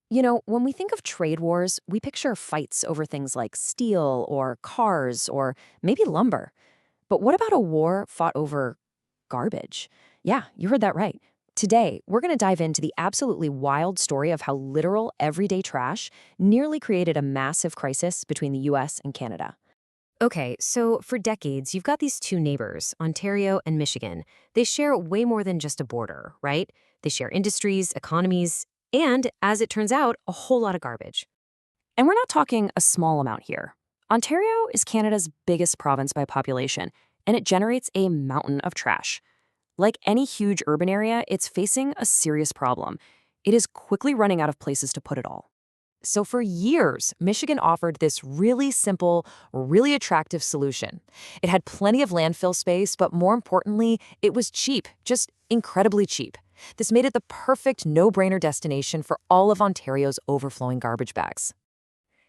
When we think of trade wars, we picture fights over things like steel or cars or maybe lumber. But what about a war fought over garbage? Yeah, you heard that right. Today, we're going to dive into the absolutely wild story of how literal everyday trash nearly created a massive crisis between the US and Canada. Okay, so for decades, you've got these two neighbors, Ontario and Michigan. They share way more than just a border, right? They share industries, economies, and, as it turns out, a whole lot of garbage. And we're not talking a small amount here. Ontario is Canada's biggest province by population, and it generates a mountain of trash. Like any huge urban area, it's facing a serious problem. It is quickly running out of places to put it all. So for years, Michigan offered this really simple, really attractive solution. It had plenty of landfill space, but more importantly, it was cheap, just incredibly cheap. This made it the perfect no-brainer destination for all of Ontario's overflowing garbage bags.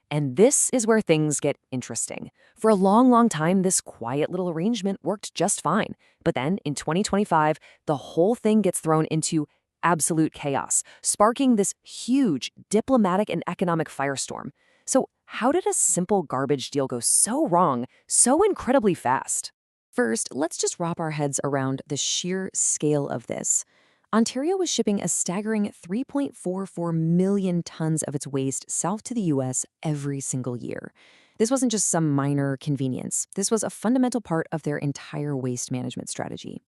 And this is where things get interesting. For a long, long time, this quiet little arrangement worked just fine. But then, in 2025, the whole thing gets thrown into absolute chaos, sparking this huge diplomatic and economic firestorm. So how did a simple garbage deal go so wrong so incredibly fast? First, let's just wrap our heads around the sheer scale of this. Ontario was shipping a staggering 3.44 million tons of its waste south to the US every single year. This wasn't just some minor convenience. This was a fundamental part of their entire waste management strategy.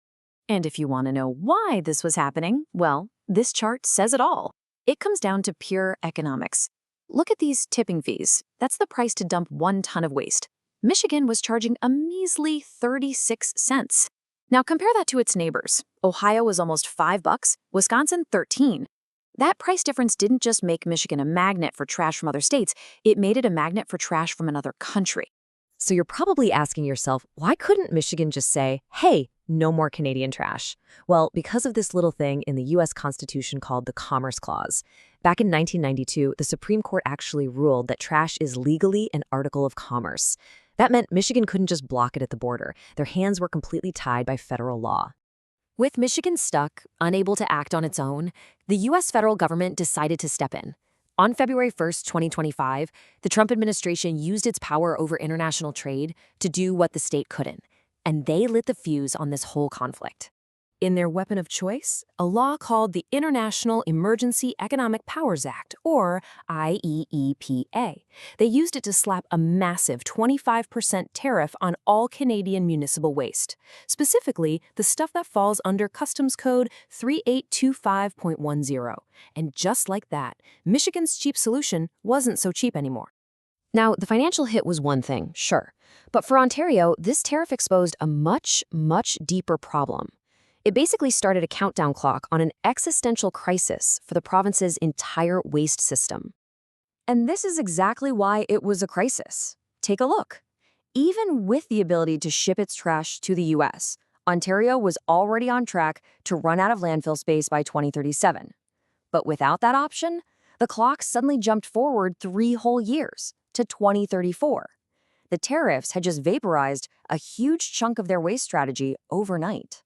And if you want to know why this was happening, well, this chart says it all. It comes down to pure economics. Look at these tipping fees. That's the price to dump 1 ton of waste. Michigan was charging a measly 36 cents. Now compare that to its neighbors. Ohio was almost $5, Wisconsin 13. That price difference didn't just make Michigan a magnet for trash from other states, it made it a magnet for trash from another country. So you're probably asking yourself, why couldn't Michigan just say, hey, no more Canadian trash? Well, because of this little thing in the US Constitution called the Commerce Clause. Back in 1992, the Supreme Court actually ruled that trash is legally an article of commerce. That meant Michigan couldn't just block it at the border. Their hands were completely tied by federal law. With Michigan stuck, unable to act on its own, the US federal government decided to step in. On February 1st, 2025, the Trump administration used its power over international trade to do what the state couldn't, and they lit the fuse on this whole conflict. In their weapon of choice, a law called the International Emergency Economic Powers Act, or IEEPA. They used it to slap a massive 25% tariff on all Canadian municipal waste, specifically the stuff that falls under Customs Code 3825.10. And just like that, Michigan's cheap solution wasn't so cheap anymore. Now, the financial hit was one thing, sure. But for Ontario, this tariff exposed a much, much deeper problem. It basically started a countdown clock on an existential crisis for the province's entire waste system. And this is exactly why it was a crisis. Take a look. Even with the ability to ship its trash to the US, Ontario was already on track to run out of landfill space by 2037. But without that option, the clock suddenly jumped forward 3 whole years to 2034. The tariffs had just vaporized a huge chunk of their waste strategy overnight.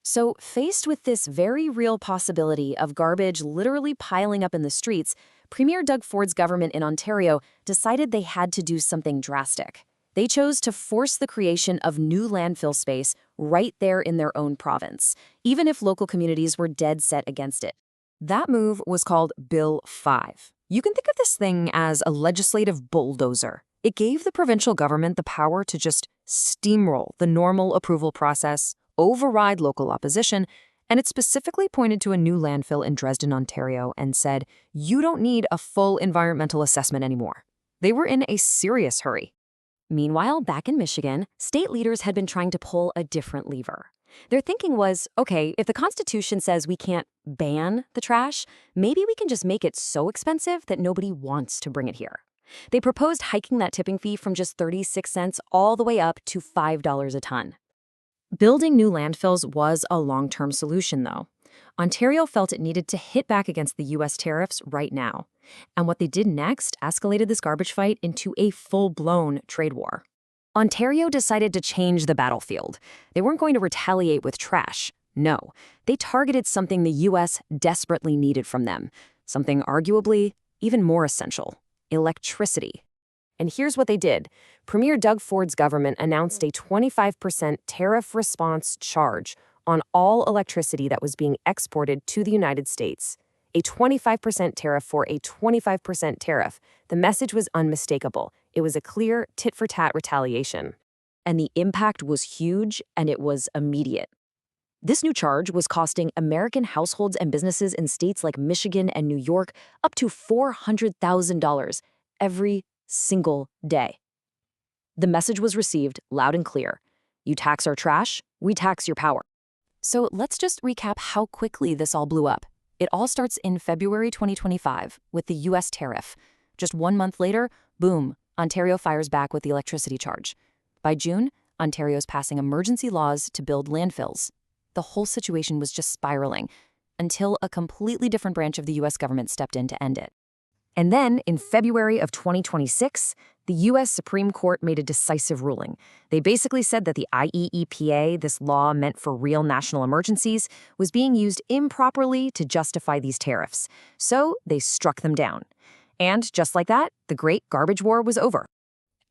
So, faced with this very real possibility of garbage literally piling up in the streets, Premier Doug Ford's government in Ontario decided they had to do something drastic. They chose to force the creation of new landfill space right there in their own province, even if local communities were dead set against it. That move was called Bill 5. You can think of this thing as a legislative bulldozer. It gave the provincial government the power to just steamroll the normal approval process, override local opposition, and it specifically pointed to a new landfill in Dresden, Ontario, and said, you don't need a full environmental assessment anymore. They were in a serious hurry. Meanwhile, back in Michigan, state leaders had been trying to pull a different lever. Their thinking was, okay, if the Constitution says we can't ban the trash, maybe we can just make it so expensive that nobody wants to bring it here. They proposed hiking that tipping fee from just 36 cents all the way up to $5 a ton. Building new landfills was a long-term solution, though. Ontario felt it needed to hit back against the U.S. tariffs right now. And what they did next escalated this garbage fight into a full-blown trade war. Ontario decided to change the battlefield. They weren't going to retaliate with trash. No, they targeted something the U.S. desperately needed from them, something arguably even more essential: electricity. And here's what they did. Premier Doug Ford's government announced a 25% tariff response charge on all electricity that was being exported to the United States. A 25% tariff for a 25% tariff. The message was unmistakable. It was a clear tit-for-tat retaliation. And the impact was huge, and it was immediate. This new charge was costing American households and businesses in states like Michigan and New York up to $400,000 every single day. The message was received loud and clear. You tax our trash, we tax your power. So let's just recap how quickly this all blew up. It all starts in February 2025 with the U.S. tariff. Just 1 month later, boom, Ontario fires back with the electricity charge. By June, Ontario's passing emergency laws to build landfills. The whole situation was just spiraling until a completely different branch of the U.S. government stepped in to end it. And then, in February of 2026, the U.S. Supreme Court made a decisive ruling. They basically said that the IEEPA, this law meant for real national emergencies, was being used improperly to justify these tariffs. So they struck them down. And just like that, the Great Garbage War was over.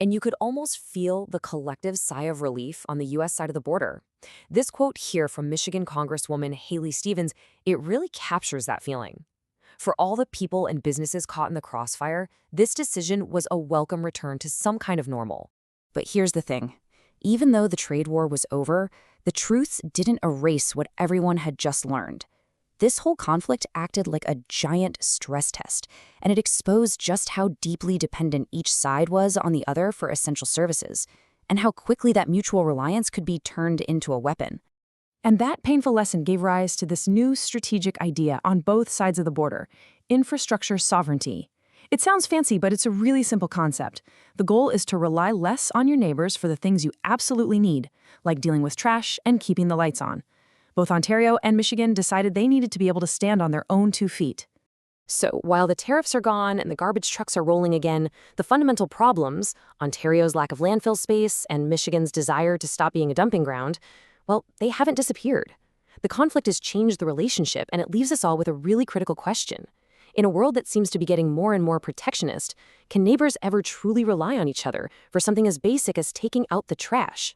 And you could almost feel the collective sigh of relief on the U.S. side of the border. This quote here from Michigan Congresswoman Haley Stevens, it really captures that feeling. For all the people and businesses caught in the crossfire, this decision was a welcome return to some kind of normal. But here's the thing. Even though the trade war was over, the truths didn't erase what everyone had just learned. This whole conflict acted like a giant stress test, and it exposed just how deeply dependent each side was on the other for essential services, and how quickly that mutual reliance could be turned into a weapon. And that painful lesson gave rise to this new strategic idea on both sides of the border: infrastructure sovereignty. It sounds fancy, but it's a really simple concept. The goal is to rely less on your neighbors for the things you absolutely need, like dealing with trash and keeping the lights on. Both Ontario and Michigan decided they needed to be able to stand on their own 2 feet. So while the tariffs are gone and the garbage trucks are rolling again, the fundamental problems, Ontario's lack of landfill space and Michigan's desire to stop being a dumping ground, well, they haven't disappeared. The conflict has changed the relationship, and it leaves us all with a really critical question. In a world that seems to be getting more and more protectionist, can neighbors ever truly rely on each other for something as basic as taking out the trash?